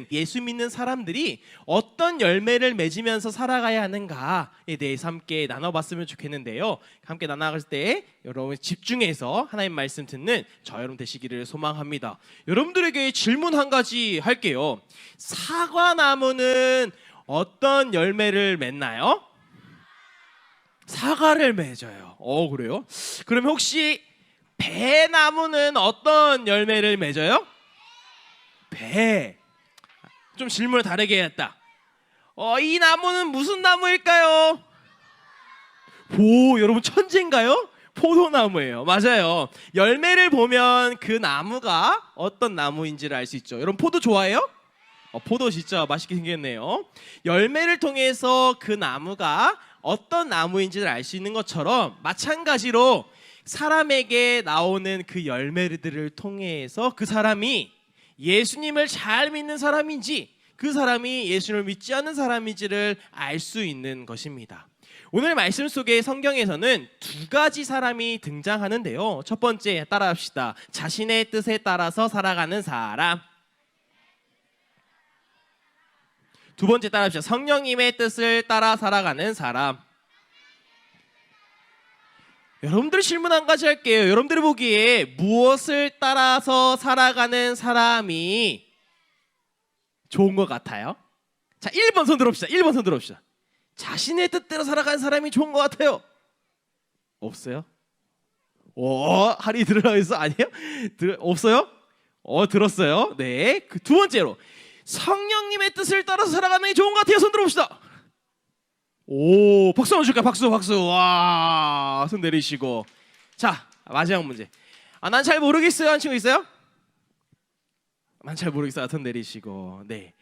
우리는 예수 믿는 사람들이 어떤 열매를 맺으면서 살아가야 하는가에 대해서 함께 나눠봤으면 좋겠는데요. 함께 나눠갈 때 여러분 집중해서 하나님 말씀 듣는 저 여러분 되시기를 소망합니다. 여러분들에게 질문 한 가지 할게요. 사과나무는 어떤 열매를 맺나요? 사과를 맺어요. 그래요? 그럼 혹시 배나무는 어떤 열매를 맺어요? 배. 좀 질문을 다르게 했다. 이 나무는 무슨 나무일까요? 여러분 천재인가요? 포도나무예요. 맞아요. 열매를 보면 그 나무가 어떤 나무인지를 알 수 있죠. 여러분 포도 좋아해요? 포도 진짜 맛있게 생겼네요. 열매를 통해서 그 나무가 어떤 나무인지를 알 수 있는 것처럼 마찬가지로 사람에게 나오는 그 열매들을 통해서 그 사람이 예수님을 잘 믿는 사람인지 그 사람이 예수님을 믿지 않는 사람인지를 알 수 있는 것입니다. 오늘 말씀 속에 성경에서는 두 가지 사람이 등장하는데요. 첫 번째 따라합시다. 자신의 뜻에 따라서 살아가는 사람. 두 번째 따라합시다. 성령님의 뜻을 따라 살아가는 사람. 여러분들 질문 한 가지 할게요. 여러분들이 보기에 무엇을 따라서 살아가는 사람이 좋은 것 같아요? 자, 1번 손 들어봅시다. 1번 손 들어봅시다. 자신의 뜻대로 살아가는 사람이 좋은 것 같아요? 없어요? 할이 들어가 있어? 아니에요? 없어요? 들었어요. 네. 그 두 번째로 성령님의 뜻을 따라서 살아가는 게 좋은 것 같아요. 손 들어봅시다. 박수 한번 줄까요? 박수. 와, 손 내리시고. 자, 마지막 문제. 난 잘 모르겠어요. 한 친구 있어요? 난 잘 모르겠어요. 손 내리시고. 네.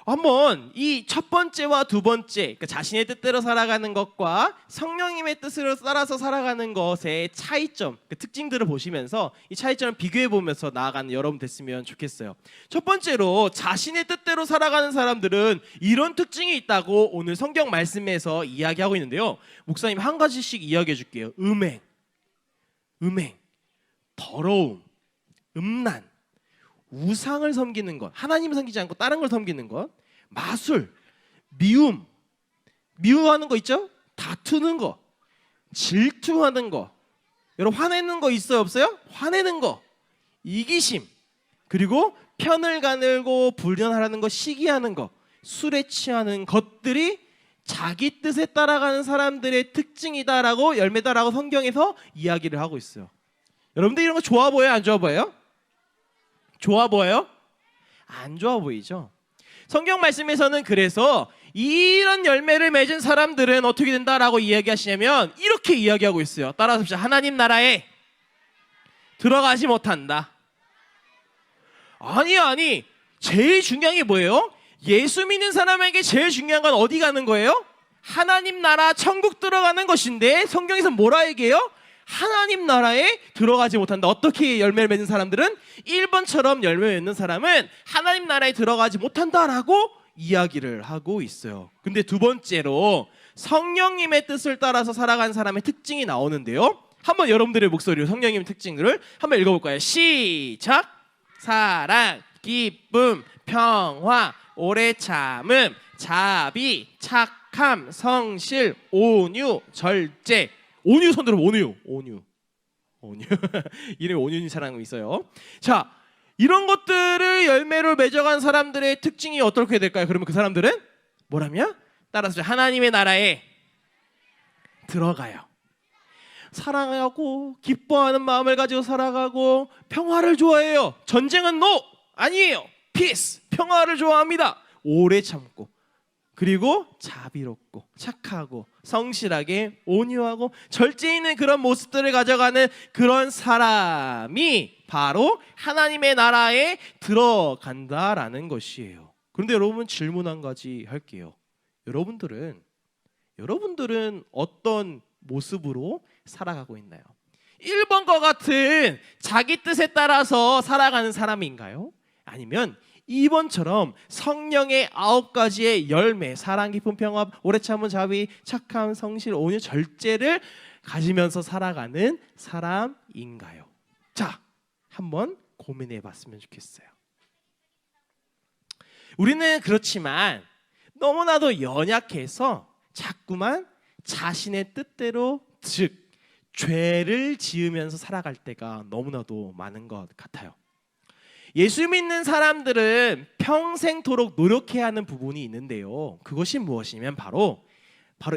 한번 이 첫 번째와 두 번째, 그러니까 자신의 뜻대로 살아가는 것과 성령님의 뜻으로 따라서 살아가는 것의 차이점, 그 특징들을 보시면서 이 차이점을 비교해 보면서 나아가는 여러분 됐으면 좋겠어요. 첫 번째로 자신의 뜻대로 살아가는 사람들은 이런 특징이 있다고 오늘 성경 말씀에서 이야기하고 있는데요. 목사님 한 가지씩 이야기해 줄게요. 음행, 더러움, 음란, 우상을 섬기는 것, 하나님을 섬기지 않고 다른 걸 섬기는 것, 마술, 미움하는 거 있죠? 다투는 거, 질투하는 거, 여러분 화내는 거 있어요 없어요? 화내는 거, 이기심, 그리고 편을 가늘고 불련하라는 거, 시기하는 거, 술에 취하는 것들이 자기 뜻에 따라가는 사람들의 특징이다라고 열매다라고 성경에서 이야기를 하고 있어요. 여러분들 이런 거 좋아 보여요? 안 좋아 보여요? 좋아 보여요? 안 좋아 보이죠? 성경 말씀에서는 그래서 이런 열매를 맺은 사람들은 어떻게 된다라고 이야기하시냐면 이렇게 이야기하고 있어요. 따라서 봅시다. 하나님 나라에 들어가지 못한다. 아니 제일 중요한 게 뭐예요? 예수 믿는 사람에게 제일 중요한 건 어디 가는 거예요? 하나님 나라 천국 들어가는 것인데 성경에서 뭐라 얘기해요? 하나님 나라에 들어가지 못한다. 어떻게 열매를 맺는 사람들은 1번처럼 열매 맺는 사람은 하나님 나라에 들어가지 못한다라고 이야기를 하고 있어요. 근데 두 번째로 성령님의 뜻을 따라서 살아가는 사람의 특징이 나오는데요. 한번 여러분들의 목소리로 성령님의 특징을 한번 읽어볼까요? 시작! 사랑, 기쁨, 평화, 오래 참음, 자비, 착함, 성실, 온유, 절제. 온유 손 들어. 온유 이름에 온유인 사람이 있어요. 자, 이런 것들을 열매로 맺어간 사람들의 특징이 어떻게 될까요? 그러면 그 사람들은 뭐라며? 따라서 하나님의 나라에 들어가요. 사랑하고 기뻐하는 마음을 가지고 살아가고 평화를 좋아해요. 전쟁은 NO! 아니에요. Peace! 평화를 좋아합니다. 오래 참고, 그리고 자비롭고 착하고 성실하게 온유하고 절제 있는 그런 모습들을 가져가는 그런 사람이 바로 하나님의 나라에 들어간다라는 것이에요. 그런데 여러분 질문 한 가지 할게요. 여러분들은 어떤 모습으로 살아가고 있나요? 1번과 같은 자기 뜻에 따라서 살아가는 사람인가요? 아니면 2번처럼 성령의 9가지의 열매, 사랑, 기쁨, 평화, 오래 참은, 자비, 착함, 성실, 온유, 절제를 가지면서 살아가는 사람인가요? 자, 한번 고민해 봤으면 좋겠어요. 우리는 그렇지만 너무나도 연약해서 자꾸만 자신의 뜻대로, 즉 죄를 지으면서 살아갈 때가 너무나도 많은 것 같아요. 예수 믿는 사람들은 평생토록 노력해야 하는 부분이 있는데요. 그것이 무엇이면 바로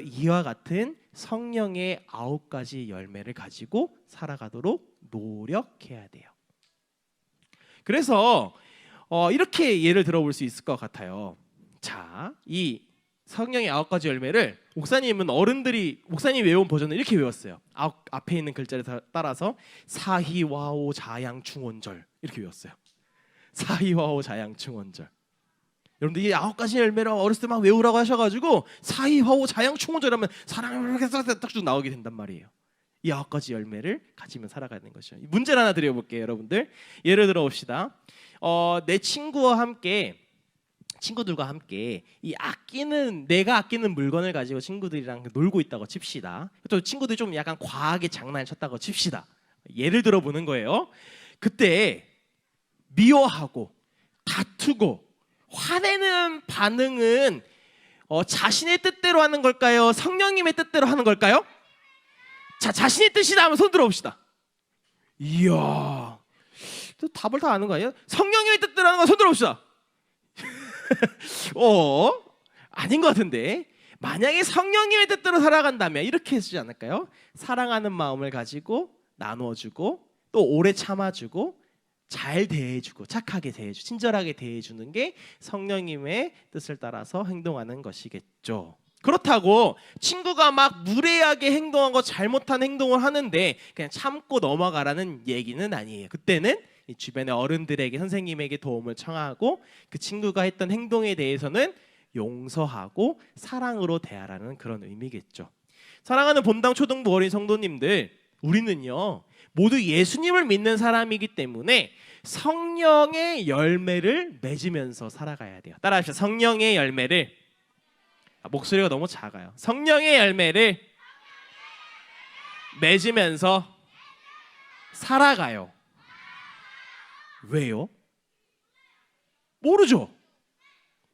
이와 같은 성령의 9가지 열매를 가지고 살아가도록 노력해야 돼요. 그래서 이렇게 예를 들어볼 수 있을 것 같아요. 자, 이 성령의 9가지 열매를 목사님이 외운 버전을 이렇게 외웠어요. 앞에 있는 글자를 따라서 사희와오 자양충원절 이렇게 외웠어요. 사희와오 자양충원절. 여러분들 이 9가지 열매를 어렸을 때 막 외우라고 하셔가지고 사희와오 자양충원절 하면 사랑을 이렇게 딱 나오게 된단 말이에요. 이 9가지 열매를 가지면 살아가는 것이죠. 문제를 하나 드려볼게요, 여러분들. 예를 들어 봅시다. 내 친구들과 함께 내가 아끼는 물건을 가지고 친구들이랑 놀고 있다고 칩시다. 또 친구들이 좀 약간 과하게 장난을 쳤다고 칩시다. 예를 들어 보는 거예요. 그때 미워하고 다투고 화내는 반응은 자신의 뜻대로 하는 걸까요? 성령님의 뜻대로 하는 걸까요? 자, 자신의 뜻이다 하면 손 들어봅시다. 이야, 또 답을 다 아는 거 아니에요? 성령님의 뜻대로 하는 거 손 들어봅시다. 아닌 것 같은데, 만약에 성령님의 뜻대로 살아간다면 이렇게 해주지 않을까요? 사랑하는 마음을 가지고 나누어주고 또 오래 참아주고 잘 대해주고 착하게 대해주고 친절하게 대해주는 게 성령님의 뜻을 따라서 행동하는 것이겠죠. 그렇다고 친구가 막 무례하게 행동하고 잘못한 행동을 하는데 그냥 참고 넘어가라는 얘기는 아니에요. 그때는 주변의 어른들에게, 선생님에게 도움을 청하고 그 친구가 했던 행동에 대해서는 용서하고 사랑으로 대하라는 그런 의미겠죠. 사랑하는 본당 초등부 어린 성도님들, 우리는요 모두 예수님을 믿는 사람이기 때문에 성령의 열매를 맺으면서 살아가야 돼요. 따라합시다. 성령의 열매를. 목소리가 너무 작아요. 성령의 열매를 맺으면서 살아가요. 왜요? 모르죠.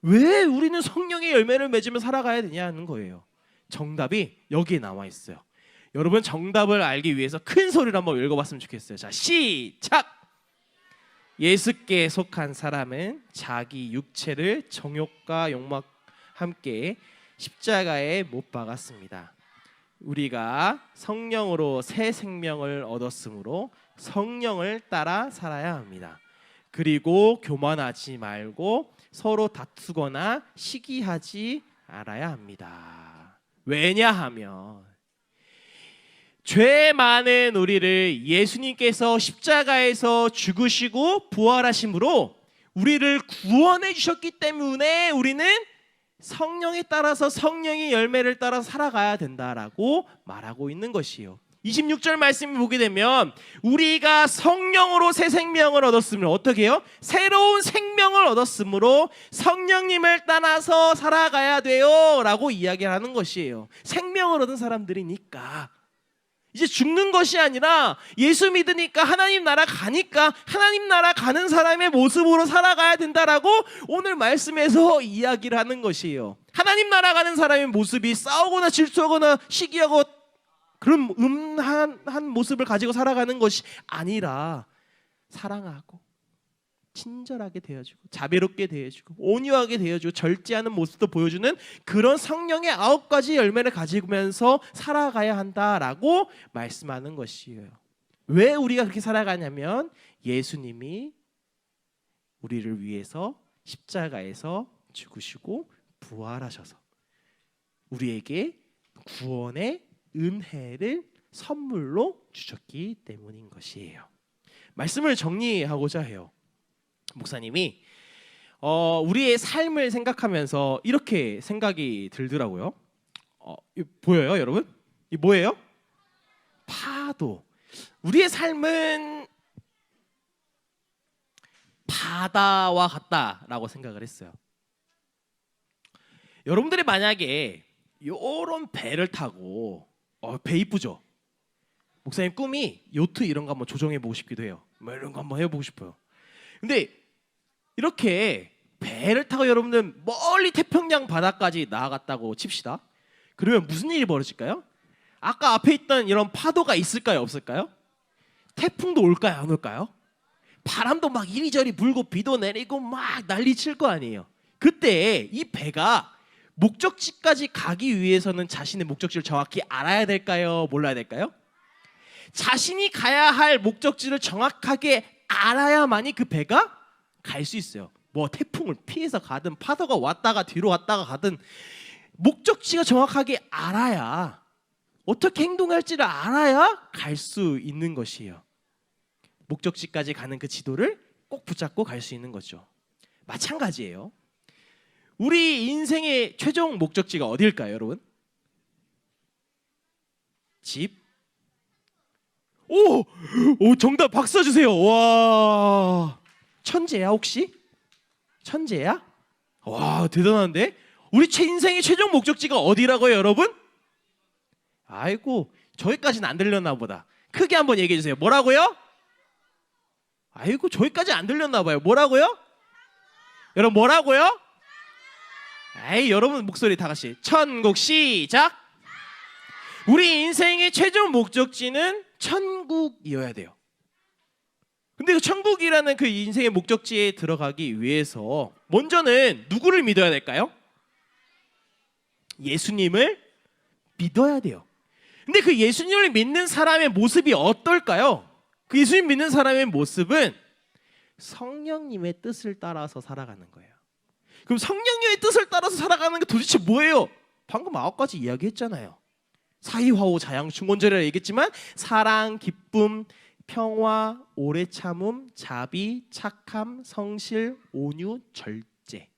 왜 우리는 성령의 열매를 맺으며 살아가야 되냐는 거예요. 정답이 여기에 나와 있어요. 여러분, 정답을 알기 위해서 큰 소리로 한번 읽어봤으면 좋겠어요. 자, 시작! 예수께 속한 사람은 자기 육체를 정욕과 욕망과 함께 십자가에 못 박았습니다. 우리가 성령으로 새 생명을 얻었으므로 성령을 따라 살아야 합니다. 그리고 교만하지 말고 서로 다투거나 시기하지 말아야 합니다. 왜냐하면 죄 많은 우리를 예수님께서 십자가에서 죽으시고 부활하심으로 우리를 구원해 주셨기 때문에 우리는 성령에 따라서 성령의 열매를 따라 살아가야 된다라고 말하고 있는 것이에요. 26절 말씀을 보게 되면 우리가 성령으로 새 생명을 얻었으므로 어떻게 해요? 새로운 생명을 얻었으므로 성령님을 따라서 살아가야 돼요 라고 이야기를 하는 것이에요. 생명을 얻은 사람들이니까 이제 죽는 것이 아니라 예수 믿으니까 하나님 나라 가니까 하나님 나라 가는 사람의 모습으로 살아가야 된다라고 오늘 말씀에서 이야기를 하는 것이에요. 하나님 나라 가는 사람의 모습이 싸우거나 질투하거나 시기하고 그런 음한 모습을 가지고 살아가는 것이 아니라 사랑하고 친절하게 대해주고 자비롭게 대해주고 온유하게 대해주고 절제하는 모습도 보여주는 그런 성령의 9가지 열매를 가지면서 살아가야 한다라고 말씀하는 것이에요. 왜 우리가 그렇게 살아가냐면 예수님이 우리를 위해서 십자가에서 죽으시고 부활하셔서 우리에게 구원의 은혜를 선물로 주셨기 때문인 것이에요. 말씀을 정리하고자 해요. 목사님이 우리의 삶을 생각하면서 이렇게 생각이 들더라고요. 보여요, 여러분? 이 뭐예요? 파도. 우리의 삶은 바다와 같다라고 생각을 했어요. 여러분들이 만약에 이런 배를 타고 배 이쁘죠? 목사님 꿈이 요트 이런 거 한번 조정해 보고 싶기도 해요. 뭐 이런 거 한번 해보고 싶어요. 근데 이렇게 배를 타고 여러분들 멀리 태평양 바다까지 나아갔다고 칩시다. 그러면 무슨 일이 벌어질까요? 아까 앞에 있던 이런 파도가 있을까요, 없을까요? 태풍도 올까요, 안 올까요? 바람도 막 이리저리 불고 비도 내리고 막 난리 칠 거 아니에요. 그때 이 배가 목적지까지 가기 위해서는 자신의 목적지를 정확히 알아야 될까요, 몰라야 될까요? 자신이 가야 할 목적지를 정확하게 알아야만이 그 배가 갈 수 있어요. 뭐 태풍을 피해서 가든 파도가 왔다가 뒤로 왔다가 가든 목적지가 정확하게 알아야, 어떻게 행동할지를 알아야 갈 수 있는 것이에요. 목적지까지 가는 그 지도를 꼭 붙잡고 갈 수 있는 거죠. 마찬가지예요. 우리 인생의 최종 목적지가 어디일까요, 여러분? 집? 오, 정답 박수 주세요. 와, 천재야 혹시? 천재야? 와, 대단한데? 우리 인생의 최종 목적지가 어디라고요, 여러분? 아이고, 저기까지는 안 들렸나 보다. 크게 한번 얘기해 주세요. 뭐라고요? 아이고, 저기까지 안 들렸나 봐요. 뭐라고요? 여러분 뭐라고요? 에이, 여러분 목소리 다 같이. 천국 시작. 우리 인생의 최종 목적지는 천국이어야 돼요. 근데 그 천국이라는 그 인생의 목적지에 들어가기 위해서 먼저는 누구를 믿어야 될까요? 예수님을 믿어야 돼요. 근데 그 예수님을 믿는 사람의 모습이 어떨까요? 그 예수님 믿는 사람의 모습은 성령님의 뜻을 따라서 살아가는 거예요. 그럼 성령님의 뜻을 따라서 살아가는 게 도대체 뭐예요? 방금 9가지 이야기했잖아요. 사이화오 자양 중건절이라 얘기했지만 사랑, 기쁨, 평화, 오래 참음, 자비, 착함, 성실, 온유, 절제.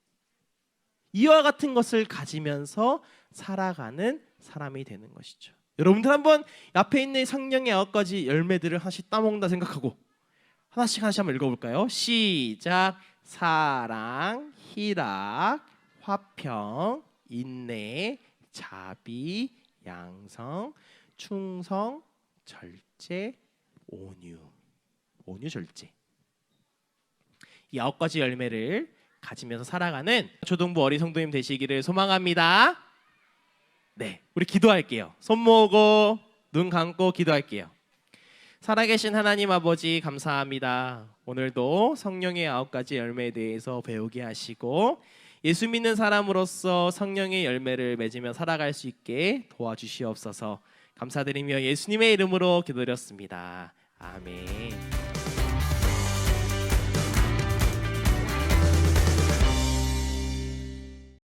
이와 같은 것을 가지면서 살아가는 사람이 되는 것이죠. 여러분들 한번 앞에 있는 성령의 9가지 열매들을 하나씩 따먹는다 생각하고 하나씩 한번 읽어볼까요? 시작. 사랑, 희락, 화평, 인내, 자비, 양성, 충성, 절제, 온유. 온유, 절제. 이 9가지 열매를 가지면서 살아가는 초등부 어린 성도님 되시기를 소망합니다. 네, 우리 기도할게요. 손 모으고 눈 감고 기도할게요. 살아계신 하나님 아버지 감사합니다. 오늘도 성령의 9가지 열매에 대해서 배우게 하시고 예수 믿는 사람으로서 성령의 열매를 맺으며 살아갈 수 있게 도와주시옵소서. 감사드리며 예수님의 이름으로 기도드렸습니다. 아멘.